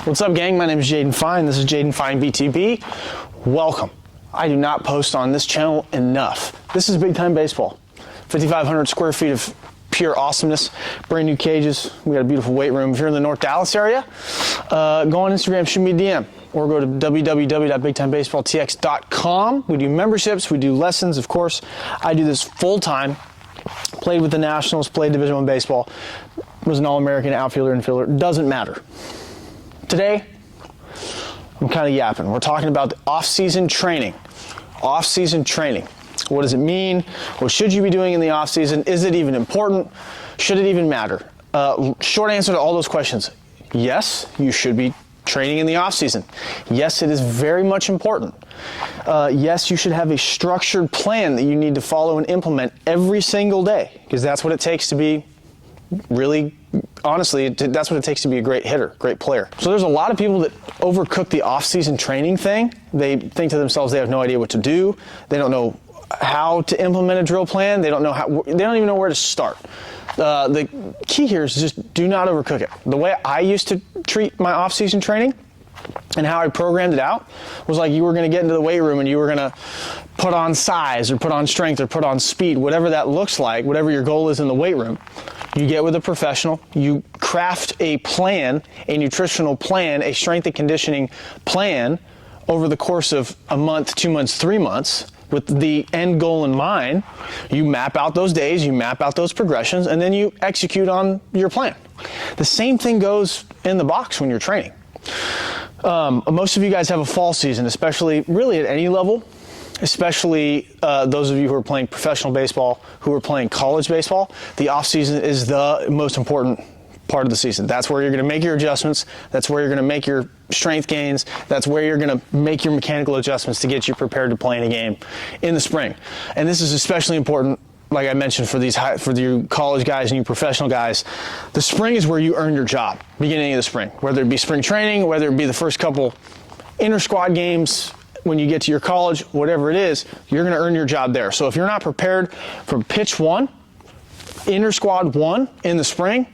What's up, gang? My name is Jaden Fine. This is Jaden Fine BTB. Welcome. I do not post on this channel enough. This is big time baseball. 5,500 square feet of pure awesomeness. Brand new cages. We got a beautiful weight room. If you're in the North Dallas area, go on Instagram, shoot me a DM, or go to www.bigtimebaseballtx.com. We do memberships. We do lessons, of course. I do this full time. Played with the Nationals. Played Division I baseball. Was an All-American outfielder, infielder. Doesn't matter. Today, I'm kind of yapping. We're talking about the off-season training. Off-season training. What does it mean? What should you be doing in the off-season? Is it even important? Should it even matter? Short answer to all those questions. Yes, you should be training in the off-season. Yes, it is very much important. Yes, you should have a structured plan that you need to follow and implement every single day, because that's what it takes to be really, honestly, that's what it takes to be a great hitter, great player. So there's a lot of people that overcook the off-season training thing. They think to themselves they have no idea what to do. They don't know how to implement a drill plan. They don't even know where to start. The key here is just do not overcook it. The way I used to treat my off-season training and how I programmed it out was like you were going to get into the weight room and you were going to put on size or put on strength or put on speed, whatever that looks like, whatever your goal is in the weight room. You get with a professional, you craft a plan, a nutritional plan, a strength and conditioning plan over the course of a month, 2 months, 3 months with the end goal in mind. You map out those days, you map out those progressions, and then you execute on your plan. The same thing goes in the box when you're training. Most of you guys have a fall season, especially really at any level, especially those of you who are playing professional baseball, who are playing college baseball. The off season is the most important part of the season. That's where you're going to make your adjustments. That's where you're going to make your strength gains. That's where you're going to make your mechanical adjustments to get you prepared to play in a game in the spring. And this is especially important, like I mentioned, for you college guys and you professional guys. The spring is where you earn your job, beginning of the spring, whether it be spring training, whether it be the first couple inter-squad games, when you get to your college, whatever it is, you're going to earn your job there. So if you're not prepared for pitch one, inter-squad one in the spring,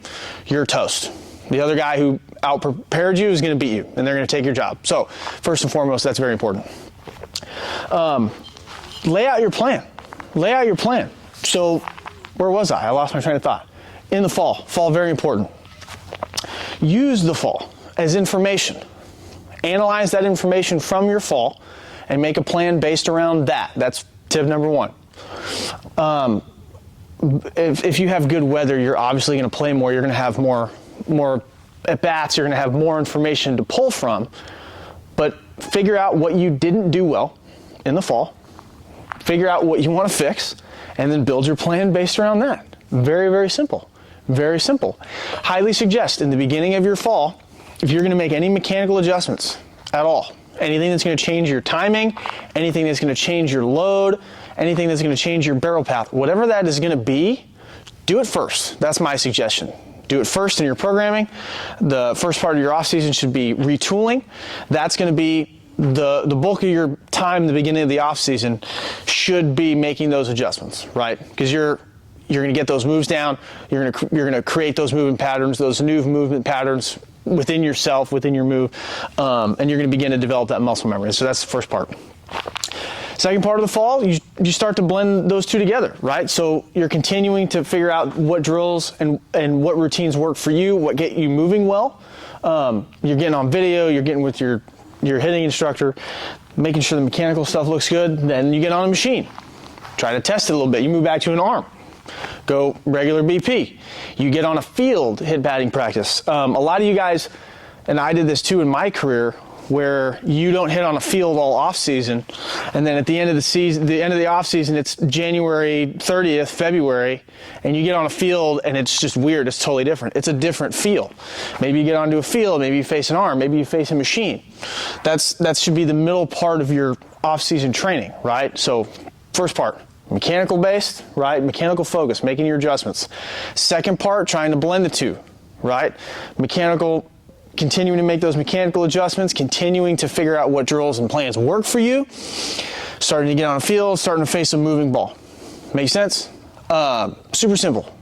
you're toast. The other guy who out-prepared you is going to beat you, and they're going to take your job. So first and foremost, that's very important. Lay out your plan. Lay out your plan. So where was I? I lost my train of thought. In the fall. Fall, very important. Use the fall as information. Analyze that information from your fall and make a plan based around that. That's tip number one. If you have good weather, you're obviously going to play more. You're going to have more at-bats. You're going to have more information to pull from. But figure out what you didn't do well in the fall. Figure out what you want to fix, and then build your plan based around that. Very, very simple. Very simple. Highly suggest in the beginning of your fall, if you're going to make any mechanical adjustments at all, anything that's going to change your timing, anything that's going to change your load, anything that's going to change your barrel path, whatever that is going to be, do it first. That's my suggestion. Do it first in your programming. The first part of your off season should be retooling. That's going to be the bulk of your time, the beginning of the off season, should be making those adjustments, right? Because you're going to get those moves down. You're going to create those movement patterns, those new movement patterns within yourself, within your move, and you're going to begin to develop that muscle memory. So that's the first part. Second part of the fall, you start to blend those two together, right? So you're continuing to figure out what drills and what routines work for you, what get you moving well. You're getting on video, you're getting with your hitting instructor, making sure the mechanical stuff looks good. Then you get on a machine, try to test it a little bit. You move back to an arm. Go regular BP. You get on a field hit batting practice. A lot of you guys, and I did this too in my career, where you don't hit on a field all off season, and then at the end of the season, the end of the off season, it's January 30th, February, and you get on a field and it's just weird. It's totally different. It's a different feel. Maybe you get onto a field, maybe you face an arm, maybe you face a machine. That should be the middle part of your off season training, right? So first part, mechanical based, right? Mechanical focus, making your adjustments. Second part, trying to blend the two, right? Mechanical, continuing to make those mechanical adjustments, continuing to figure out what drills and plans work for you, starting to get on a field, starting to face a moving ball. Make sense? Super simple.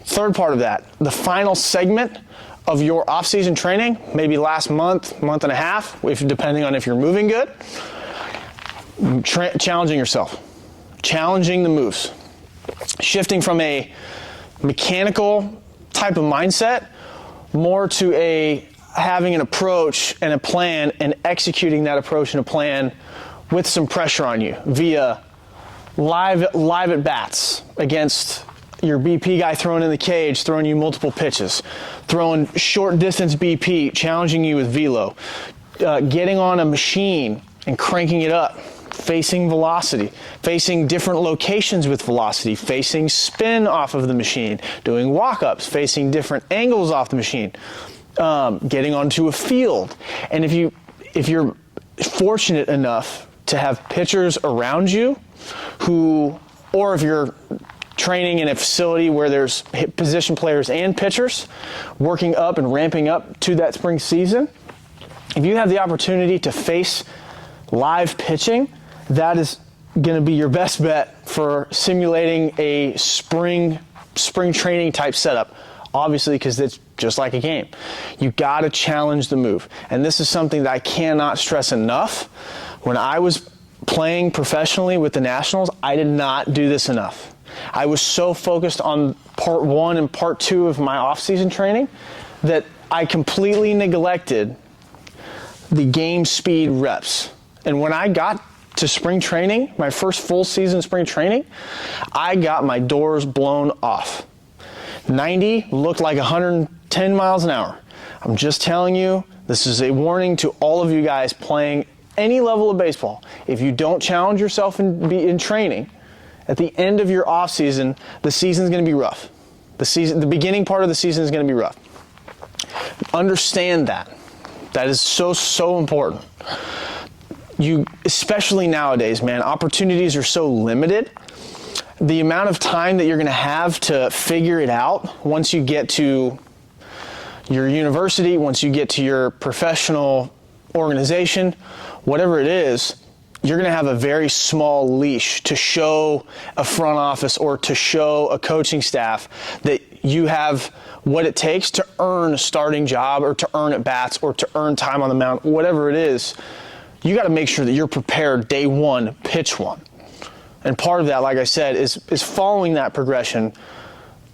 Third part of that, the final segment of your off-season training, maybe last month, month and a half, depending on if you're moving good, challenging yourself, challenging the moves, shifting from a mechanical type of mindset more to having an approach and a plan and executing that approach and a plan with some pressure on you via live at bats against your BP guy throwing in the cage, throwing you multiple pitches, throwing short distance BP, challenging you with velo, getting on a machine and cranking it up, facing velocity, facing different locations with velocity, facing spin off of the machine, doing walk-ups, facing different angles off the machine, getting onto a field. And if you're fortunate enough to have pitchers around you or if you're training in a facility where there's position players and pitchers working up and ramping up to that spring season, if you have the opportunity to face live pitching, that is going to be your best bet for simulating a spring training type setup. Obviously, because it's just like a game. You got to challenge the move. And this is something that I cannot stress enough. When I was playing professionally with the Nationals, I did not do this enough. I was so focused on part 1 and part 2 of my off-season training that I completely neglected the game speed reps. And when I got to spring training, my first full season spring training, I got my doors blown off. 90 looked like 110 miles an hour. I'm just telling you, this is a warning to all of you guys playing any level of baseball. If you don't challenge yourself in training, at the end of your off season, the season's going to be rough. The beginning part of the season is going to be rough. Understand that. That is so important. Especially nowadays, man, opportunities are so limited. The amount of time that you're going to have to figure it out once you get to your university, once you get to your professional organization, whatever it is, you're going to have a very small leash to show a front office or to show a coaching staff that you have what it takes to earn a starting job or to earn at bats or to earn time on the mound, whatever it is. You got to make sure that you're prepared day 1, pitch 1. And part of that, like I said, is following that progression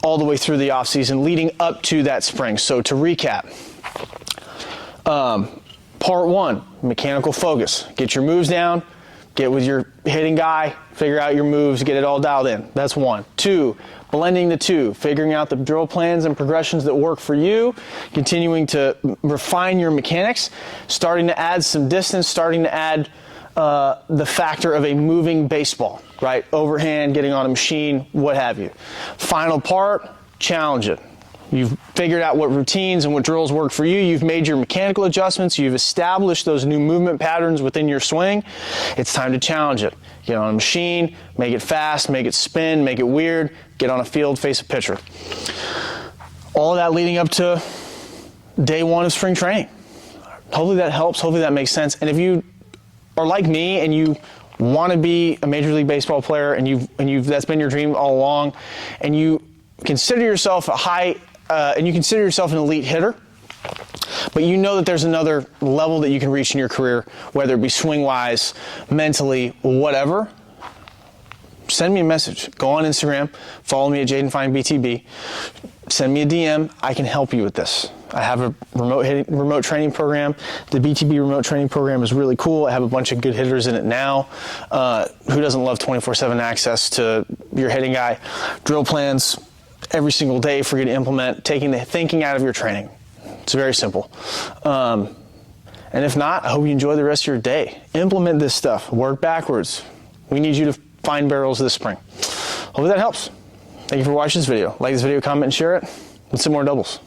all the way through the offseason, leading up to that spring. So to recap, part 1, mechanical focus. Get your moves down, get with your hitting guy, figure out your moves, get it all dialed in. That's 1. 2, blending the 2, figuring out the drill plans and progressions that work for you, continuing to refine your mechanics, starting to add some distance, starting to add the factor of a moving baseball, right? Overhand, getting on a machine, what have you. Final part, challenge it. You've figured out what routines and what drills work for you. You've made your mechanical adjustments. You've established those new movement patterns within your swing. It's time to challenge it. Get on a machine, make it fast, make it spin, make it weird, get on a field, face a pitcher. All of that leading up to day 1 of spring training. Hopefully that helps. Hopefully that makes sense. And if you are like me and you want to be a Major League Baseball player and that's been your dream all along, and you consider yourself you consider yourself an elite hitter, but you know that there's another level that you can reach in your career, whether it be swing-wise, mentally, whatever, send me a message. Go on Instagram, follow me at JadenFineBTB, send me a DM. I can help you with this. I have a remote training program. The BTB remote training program is really cool. I have a bunch of good hitters in it now. Who doesn't love 24/7 access to your hitting guy? Drill plans every single day for you to implement, taking the thinking out of your training. It's very simple. And if not, I hope you enjoy the rest of your day. Implement this stuff. Work backwards. We need you to find barrels this spring. Hopefully that helps. Thank you for watching this video. Like this video, comment, and share it. Let's see more doubles.